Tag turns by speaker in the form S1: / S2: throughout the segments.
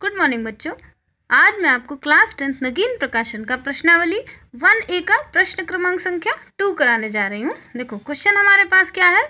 S1: Good morning बच्चों। आज मैं आपको क्लास 10th नगीन प्रकाशन का प्रश्नावली 1A का प्रश्न क्रमांक संख्या 2 कराने जा रही हूँ। देखो क्वेश्चन हमारे पास क्या है।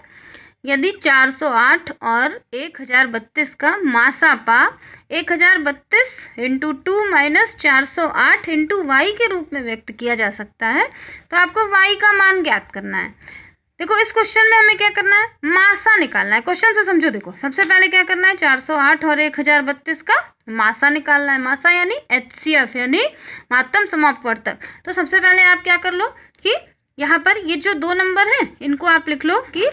S1: यदि 408 और 1032 का मासापा 1032 इंटू 2 माइनस 408 इंटू वाई के रूप में व्यक्त किया जा सकता है तो आपको वाई का मान ज्ञात करना है। देखो इस क्वेश्चन में हमें क्या करना है, मासा निकालना है। क्वेश्चन से समझो। देखो सबसे पहले क्या करना है, 408 और 1032 का मासा निकालना है। मासा यानी HCF यानी महत्तम समापवर्तक। तो सबसे पहले आप क्या कर लो कि यहाँ पर ये जो दो नंबर हैं इनको आप लिख लो कि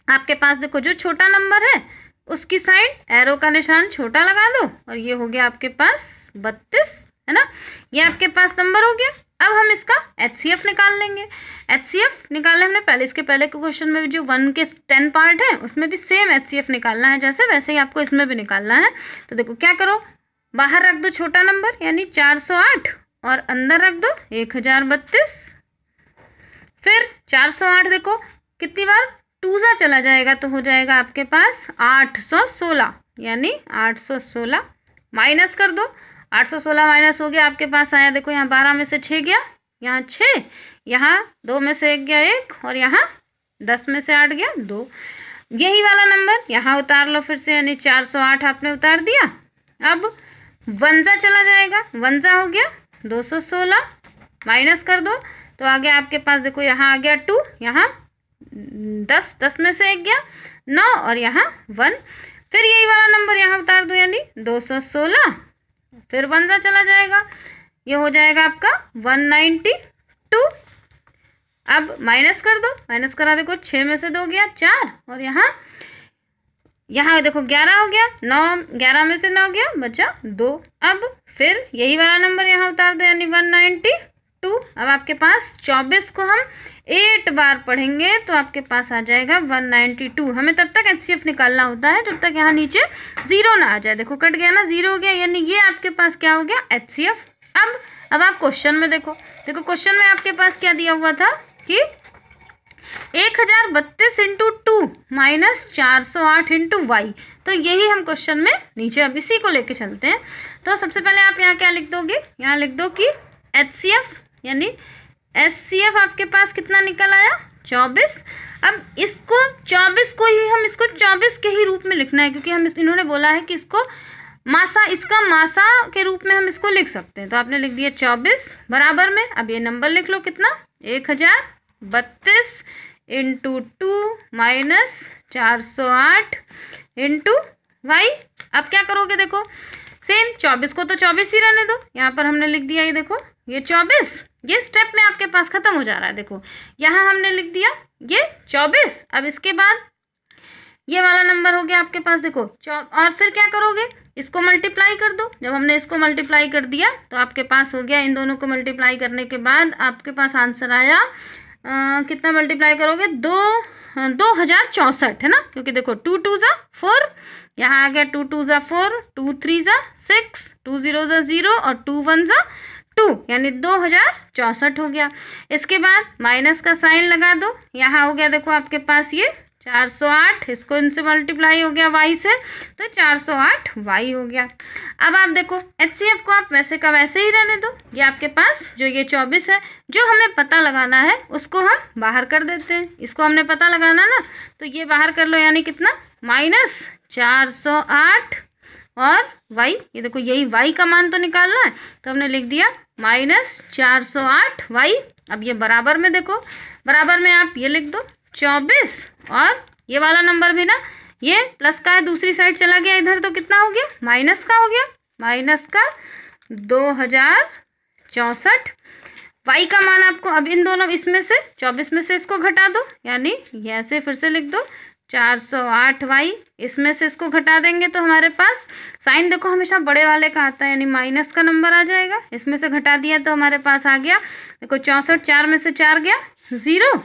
S1: आपके पास देखो जो छोटा नंबर है उसकी साइड एरो का निशान छोटा लगा दो और ये हो गया आपके पास 32, है ना। ये आपके पास नंबर हो गया। अब हम इसका HCF निकाल लेंगे। HCF निकालना हमने पहले, इसके पहले के क्वेश्चन में भी जो 1 के 10 पार्ट है उसमें भी सेम HCF निकालना है जैसे, वैसे ही आपको इसमें भी निकालना है। तो देखो क्या करो, बाहर रख दो छोटा नंबर यानी 408 और अंदर रख दो 1032। फिर 408 देखो कितनी बार 2 सा चला जाएगा तो हो जाएगा आपके पास 816 यानी 816। माइनस कर दो, 816 माइनस हो गया आपके पास आया, देखो यहाँ 12 में से 6 गया, यहाँ 6, यहाँ 2 में से 1 गया 1 और यहाँ 10 में से 8 गया 2। यही वाला नंबर यहाँ उतार लो फिर से, यानी 408 आपने उतार दिया। अब 1 सा चला जाएगा, 1 सा हो गया 216। माइनस कर दो तो आ गया आपके पास, देखो यहाँ आ गया 2, यहाँ 10, 10 में से 1 गया 9 और यहाँ 1। फिर यही वाला नंबर यहाँ उतार दो यानी 216। फिर 1 सा चला जाएगा, ये हो जाएगा आपका 192। अब माइनस कर दो, माइनस करा देखो 6 में से 2 गया 4 और यहाँ देखो 11 हो गया, 9, 11 में से 9 गया बचा 2। अब फिर यही वाला नंबर यहाँ उतार दो यानी 192। अब आपके पास 24 को हम 8 बार पढ़ेंगे तो आपके पास आ जाएगा 192। हमें तब तक HCF निकालना होता है जब तक यहाँ नीचे 0 ना आ जाए। देखो कट गया ना, 0 हो गया यानी ये आपके पास क्या हो गया HCF। अब आप क्वेश्चन में देखो क्वेश्चन में आपके पास क्या दिया हुआ था कि 1032 इंटू 2 माइनस 408 इंटू वाई। तो यही हम क्वेश्चन में नीचे अब इसी को लेके चलते हैं। तो सबसे पहले आप यहाँ क्या लिख दोगे, यहाँ लिख दो कि HCF यानी HCF आपके पास कितना निकल आया 24। अब इसको 24 को ही हम इसको 24 के ही रूप में लिखना है क्योंकि हम इन्होंने बोला है कि इसको मासा, इसका मासा के रूप में हम इसको लिख सकते हैं। तो आपने लिख दिया 24 बराबर में, अब ये नंबर लिख लो कितना 1032 इंटू 2 माइनस 408 इंटू वाई। अब क्या करोगे, देखो सेम 24 को तो 24 ही रहने दो, यहाँ पर हमने लिख दिया ये देखो ये 24। ये स्टेप में आपके पास खत्म हो जा रहा है। देखो यहाँ हमने लिख दिया ये 24। अब इसके बाद ये वाला नंबर हो गया आपके पास देखो और फिर क्या करोगे, इसको मल्टीप्लाई कर दो। जब हमने इसको मल्टीप्लाई कर दिया तो आपके पास हो गया, इन दोनों को मल्टीप्लाई करने के बाद आपके पास आंसर आया कितना मल्टीप्लाई करोगे 2064, है ना। क्योंकि देखो 2 2 ज़ा 4, यहाँ आ गया 2 2 ज़ा 4, 2 3 ज़ा 6, 2 0 ज़ा 0 और 2 1 ज़ा 2 यानी 2064 हो गया। इसके बाद माइनस का साइन लगा दो, यहाँ हो गया देखो आपके पास ये 408, इसको इनसे मल्टीप्लाई हो गया y से तो 408 y हो गया। अब आप देखो HCF को आप वैसे का वैसे ही रहने दो। ये आपके पास जो ये 24 है जो हमें पता लगाना है उसको हम बाहर कर देते हैं। इसको हमने पता लगाना ना तो ये बाहर कर लो यानी कितना माइनस 408 और y। ये देखो यही y का मान तो निकालना है तो हमने लिख दिया माइनस 408 y। अब ये बराबर में देखो, बराबर में आप ये लिख दो 24 और ये वाला नंबर भी ना ये प्लस का है दूसरी साइड चला गया इधर तो कितना हो गया माइनस का हो गया, माइनस का 2064। वाई का मान आपको अब इन दोनों इसमें से 24 में से इसको घटा दो यानी ये ऐसे फिर से लिख दो 408 वाई। इसमें से इसको घटा देंगे तो हमारे पास साइन देखो हमेशा बड़े वाले का आता है यानी माइनस का नंबर आ जाएगा। इसमें से घटा दिया तो हमारे पास आ गया देखो 64, 4 में से 4 गया 0,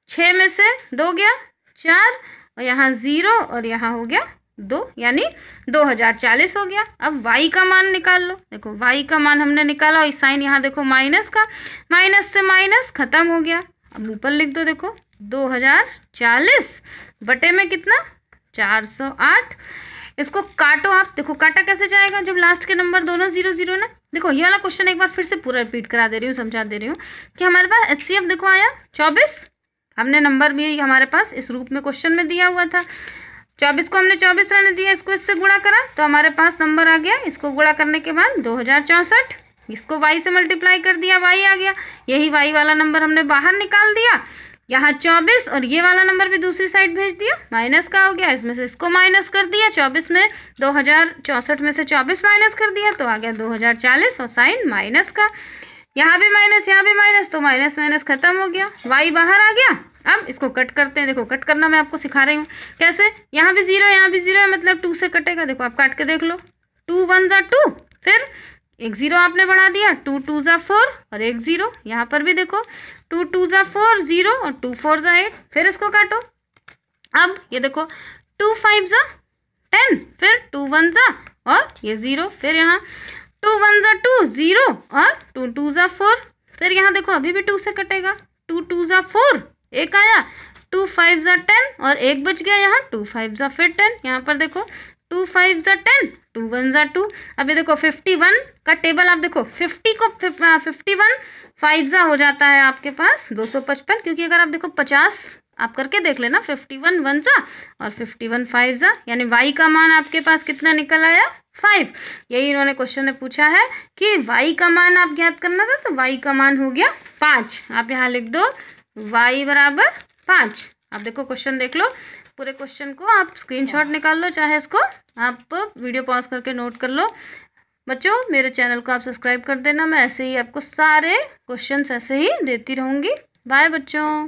S1: 6 में से 2 गया 4 और यहाँ 0 और यहाँ हो गया 2 यानी 2040 हो गया। अब y का मान निकाल लो। देखो y का मान हमने निकाला और साइन यहाँ देखो माइनस का, माइनस से माइनस खत्म हो गया। अब ऊपर लिख दो देखो 2040 बटे में कितना 408। इसको काटो आप, देखो काटा कैसे जाएगा जब लास्ट के नंबर दोनों 0 0 ना। देखो ये वाला क्वेश्चन एक बार फिर से पूरा रिपीट करा दे रही हूँ, समझा दे रही हूँ कि हमारे पास HCF देखो आया 24, हमने नंबर भी हमारे पास इस रूप में क्वेश्चन में दिया हुआ था। 24 को हमने 24 रहने दिया, इसको इससे गुणा करा तो हमारे पास नंबर आ गया। इसको गुणा करने के बाद 2064, इसको y से मल्टीप्लाई कर दिया, y आ गया। यही y वाला नंबर हमने बाहर निकाल दिया, यहाँ 24 और ये वाला नंबर भी दूसरी साइड भेज दिया, माइनस का हो गया। इसमें से इसको माइनस कर दिया, 24 में 2064 में से 24 माइनस कर दिया तो आ गया 2040 और साइन माइनस का। यहाँ भी माइनस, यहाँ भी माइनस, तो माइनस माइनस खत्म हो गया, y बाहर आ गया। अब इसको कट करते हैं, देखो कट करना मैं आपको सिखा रही हूँ कैसे। यहाँ भी 0, यहाँ भी 0 है, मतलब 2 से कटेगा। देखो आप काट के देख लो, 2 1 जा 2, फिर एक 0 आपने बढ़ा दिया, 2 2 जा 4 और एक 0। यहाँ पर भी देखो 2 2 जा 4 0 और 2 4 जा 8, फिर इसको काटो। अब ये देखो 2 5 जा 10, फिर 2 1 जा और ये 0, फिर यहाँ 2 1 जा 2 0 और 2 2 जा 4, फिर यहाँ देखो अभी भी 2 से कटेगा, 2 2 जा 4 एक आया, 2 5 जा 10 और एक बच गया यहाँ, 2 5 जा फिर 10। यहाँ पर देखो 2 5 जा 10, 2 1 जा 2। अभी देखो 51 का टेबल आप देखो, 50 को 51 5 जा हो जाता है आपके पास 255, क्योंकि अगर आप देखो 50 आप करके देख लेना, 51 1 जा और 51 5 जा, यानी y का मान आपके पास कितना निकल आया 5। यही इन्होंने क्वेश्चन में पूछा है कि y का मान आप ज्ञात करना था, तो y का मान हो गया 5। आप यहाँ लिख दो y बराबर 5। आप देखो क्वेश्चन देख लो, पूरे क्वेश्चन को आप स्क्रीनशॉट निकाल लो, चाहे इसको आप वीडियो पॉज करके नोट कर लो। बच्चों मेरे चैनल को आप सब्सक्राइब कर देना, मैं ऐसे ही आपको सारे क्वेश्चंस ऐसे ही देती रहूँगी। बाय बच्चों।